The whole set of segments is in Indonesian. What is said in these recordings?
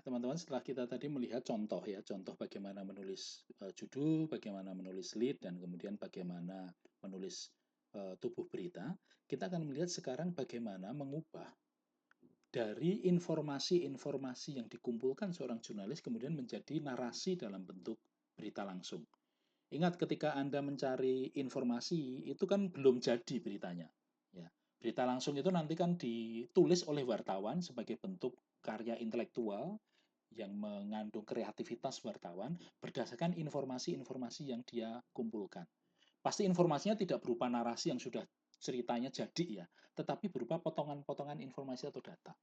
teman-teman, setelah kita tadi melihat contoh ya, contoh bagaimana menulis judul, bagaimana menulis lead, dan kemudian bagaimana menulis tubuh berita, kita akan melihat sekarang bagaimana mengubah dari informasi-informasi yang dikumpulkan seorang jurnalis kemudian menjadi narasi dalam bentuk berita langsung. Ingat ketika Anda mencari informasi, itu kan belum jadi beritanya. Ya. Berita langsung itu nanti kan ditulis oleh wartawan sebagai bentuk karya intelektual yang mengandung kreativitas wartawan berdasarkan informasi-informasi yang dia kumpulkan. Pasti informasinya tidak berupa narasi yang sudah ceritanya jadi ya, tetapi berupa potongan-potongan informasi atau data.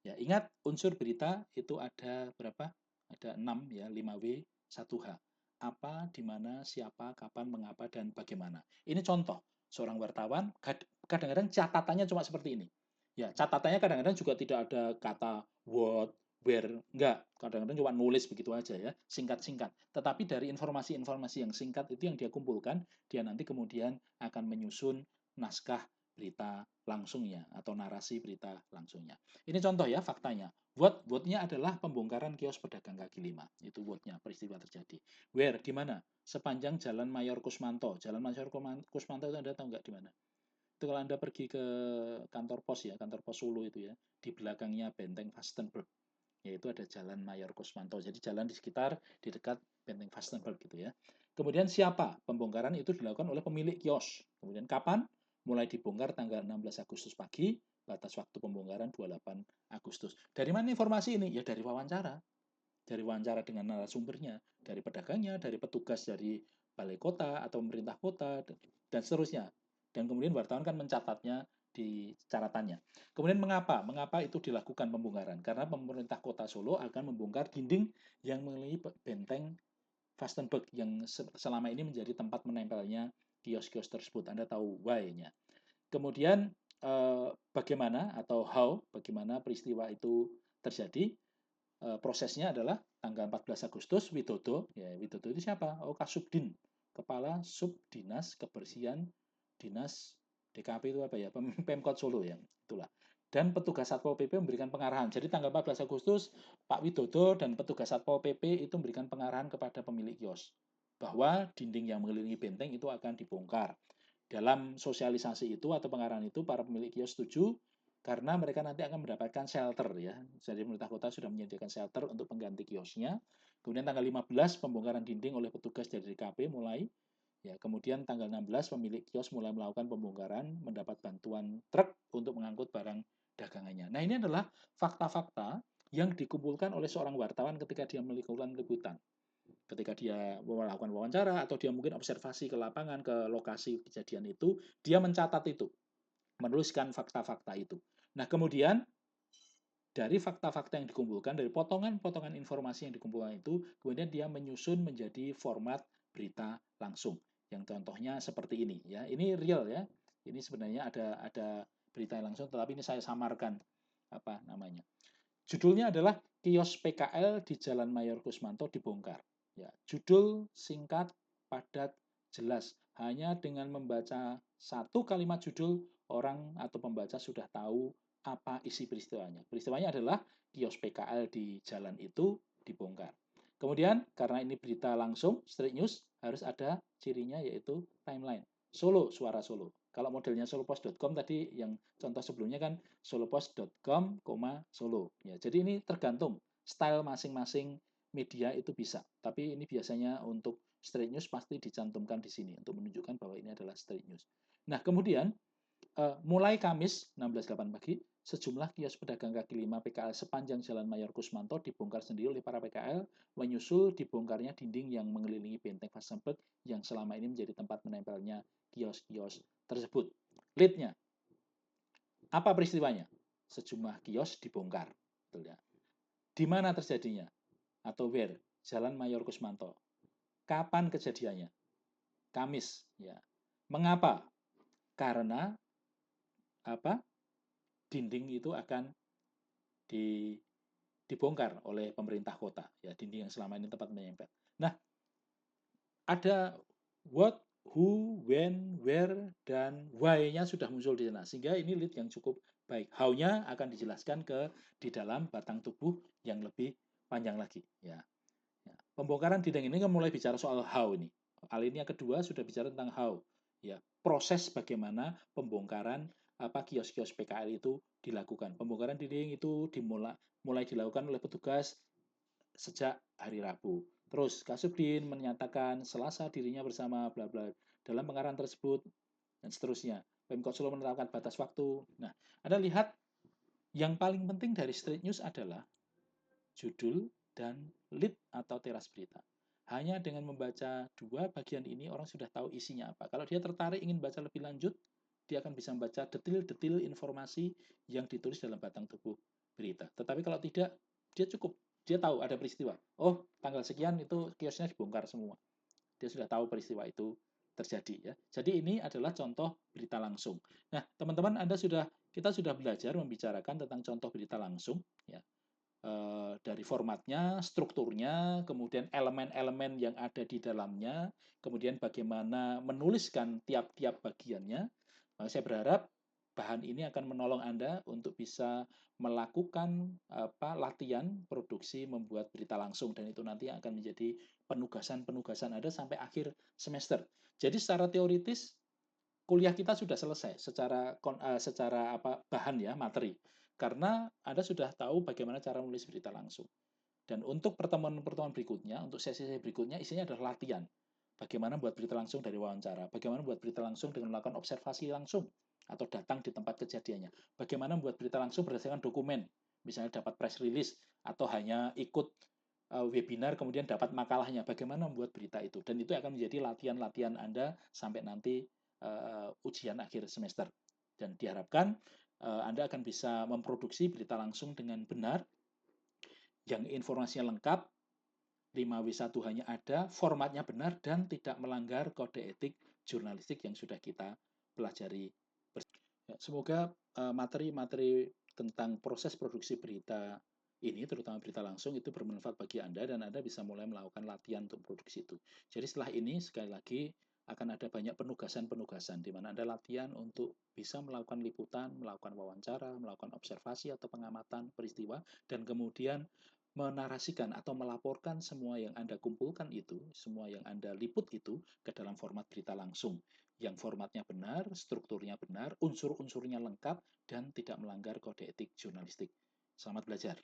Ya, ingat unsur berita itu ada berapa? Ada 6 ya, 5W, 1H. Apa, di mana, siapa, kapan, mengapa, dan bagaimana. Ini contoh. Seorang wartawan kadang-kadang catatannya cuma seperti ini. Ya, catatannya kadang-kadang juga tidak ada kata what, where, enggak. Kadang-kadang cuma nulis begitu aja ya, singkat-singkat. Tetapi dari informasi-informasi yang singkat itu yang dia kumpulkan, dia nanti kemudian akan menyusun naskah berita langsungnya atau narasi berita langsungnya. Ini contoh ya faktanya. What-nya adalah pembongkaran kios pedagang kaki lima. Itu what-nya, peristiwa terjadi. Where, di mana? Sepanjang Jalan Mayor Kusmanto. Jalan Mayor Kusmanto itu Anda tahu nggak di mana? Itu kalau Anda pergi ke kantor pos ya, kantor pos Solo itu ya, di belakangnya Benteng Vastenburg, yaitu ada Jalan Mayor Kusmanto. Jadi jalan di sekitar, di dekat Benteng Vastenburg gitu ya. Kemudian siapa? Pembongkaran itu dilakukan oleh pemilik kios. Kemudian kapan? Mulai dibongkar tanggal 16 Agustus pagi, batas waktu pembongkaran 28 Agustus. Dari mana informasi ini? Ya dari wawancara. Dari wawancara dengan narasumbernya, dari pedagangnya, dari petugas dari balai kota atau pemerintah kota, dan seterusnya. Dan kemudian wartawan kan mencatatnya di catatannya. Kemudian mengapa? Mengapa itu dilakukan pembongkaran? Karena pemerintah kota Solo akan membongkar dinding yang mengelilingi benteng Vastenburg yang selama ini menjadi tempat menempelnya kios-kios tersebut. Anda tahu why-nya. Kemudian bagaimana atau how, bagaimana peristiwa itu terjadi? Prosesnya adalah tanggal 14 Agustus Widodo, ya Widodo itu siapa? Oh, Kasubdin, Kepala Subdinas Kebersihan Dinas DKP itu apa ya? Pemkot Solo ya, itulah. Dan petugas Satpol PP memberikan pengarahan. Jadi tanggal 14 Agustus Pak Widodo dan petugas Satpol PP itu memberikan pengarahan kepada pemilik kios bahwa dinding yang mengelilingi benteng itu akan dibongkar. Dalam sosialisasi itu atau pengarahan itu para pemilik kios setuju karena mereka nanti akan mendapatkan shelter ya. Jadi pemerintah kota sudah menyediakan shelter untuk pengganti kiosnya. Kemudian tanggal 15 pembongkaran dinding oleh petugas dari DKP mulai. Ya, kemudian tanggal 16 pemilik kios mulai melakukan pembongkaran, mendapat bantuan truk untuk mengangkut barang dagangannya. Nah, ini adalah fakta-fakta yang dikumpulkan oleh seorang wartawan ketika dia melakukan liputan. Ketika dia melakukan wawancara atau dia mungkin observasi ke lapangan, ke lokasi kejadian itu, dia mencatat itu, menuliskan fakta-fakta itu. Nah, kemudian dari fakta-fakta yang dikumpulkan, dari potongan-potongan informasi yang dikumpulkan itu, kemudian dia menyusun menjadi format berita langsung. Yang contohnya seperti ini ya. Ini real ya. Ini sebenarnya ada berita langsung, tetapi ini saya samarkan apa namanya. Judulnya adalah Kios PKL di Jalan Mayor Kusmanto dibongkar. Ya, judul singkat, padat, jelas. Hanya dengan membaca satu kalimat judul, orang atau pembaca sudah tahu apa isi peristiwanya. Peristiwanya adalah kios PKL di jalan itu dibongkar. Kemudian, karena ini berita langsung, straight news, harus ada cirinya yaitu timeline. Solo, suara Solo. Kalau modelnya solopost.com tadi yang contoh sebelumnya kan solopost.com, Solo. Ya, jadi ini tergantung style masing-masing media itu bisa. Tapi ini biasanya untuk straight news pasti dicantumkan di sini untuk menunjukkan bahwa ini adalah straight news. Nah, kemudian mulai Kamis 16.08 pagi, sejumlah kios pedagang kaki lima PKL sepanjang Jalan Mayor Kusmanto dibongkar sendiri oleh para PKL, menyusul dibongkarnya dinding yang mengelilingi benteng Vasenberg yang selama ini menjadi tempat menempelnya kios-kios tersebut. Lead-nya, apa peristiwanya? Sejumlah kios dibongkar. Betul ya. Di mana terjadinya? Atau where? Jalan Mayor Kusmanto. Kapan kejadiannya? Kamis. Ya. Mengapa? Karena apa? Dinding itu akan di, dibongkar oleh pemerintah kota. Ya, dinding yang selama ini tempat menyempet. Nah, ada what, who, when, where, dan why-nya sudah muncul di sana. Sehingga ini lead yang cukup baik. How-nya akan dijelaskan di dalam batang tubuh yang lebih panjang lagi ya. Ya. Pembongkaran dinding ini kan mulai bicara soal how ini. Alinea kedua sudah bicara tentang how. Ya, proses bagaimana pembongkaran kios-kios PKL itu dilakukan. Pembongkaran dinding itu mulai dilakukan oleh petugas sejak hari Rabu. Terus Kasubdin menyatakan Selasa dirinya bersama bla bla dalam pengarahan tersebut dan seterusnya. Pemkot Solo menetapkan batas waktu. Nah, Anda lihat yang paling penting dari Street News adalah judul dan lead atau teras berita. Hanya dengan membaca dua bagian ini, orang sudah tahu isinya apa. Kalau dia tertarik ingin baca lebih lanjut, dia akan bisa membaca detil-detil informasi yang ditulis dalam batang tubuh berita. Tetapi kalau tidak, dia cukup. Dia tahu ada peristiwa. Oh, tanggal sekian itu kiosnya dibongkar semua. Dia sudah tahu peristiwa itu terjadi ya. Jadi ini adalah contoh berita langsung. Nah, teman-teman kita sudah belajar membicarakan tentang contoh berita langsung ya, dari formatnya, strukturnya, kemudian elemen-elemen yang ada di dalamnya, kemudian bagaimana menuliskan tiap-tiap bagiannya. Saya berharap bahan ini akan menolong Anda untuk bisa melakukan latihan produksi membuat berita langsung, dan itu nanti akan menjadi penugasan-penugasan Anda sampai akhir semester. Jadi secara teoritis kuliah kita sudah selesai secara bahan ya, materi. Karena Anda sudah tahu bagaimana cara menulis berita langsung. Dan untuk pertemuan-pertemuan berikutnya, untuk sesi-sesi berikutnya isinya adalah latihan. Bagaimana membuat berita langsung dari wawancara, bagaimana membuat berita langsung dengan melakukan observasi langsung atau datang di tempat kejadiannya. Bagaimana membuat berita langsung berdasarkan dokumen, misalnya dapat press release atau hanya ikut webinar kemudian dapat makalahnya. Bagaimana membuat berita itu, dan itu akan menjadi latihan-latihan Anda sampai nanti ujian akhir semester. Dan diharapkan Anda akan bisa memproduksi berita langsung dengan benar, yang informasinya lengkap, 5W1 hanya ada, formatnya benar, dan tidak melanggar kode etik jurnalistik yang sudah kita pelajari. Ya, semoga materi-materi tentang proses produksi berita ini, terutama berita langsung, itu bermanfaat bagi Anda, dan Anda bisa mulai melakukan latihan untuk produksi itu. Jadi setelah ini, sekali lagi, akan ada banyak penugasan-penugasan, di mana Anda latihan untuk bisa melakukan liputan, melakukan wawancara, melakukan observasi atau pengamatan peristiwa, dan kemudian menarasikan atau melaporkan semua yang Anda kumpulkan itu, semua yang Anda liput itu, ke dalam format berita langsung yang formatnya benar, strukturnya benar, unsur-unsurnya lengkap, dan tidak melanggar kode etik jurnalistik. Selamat belajar.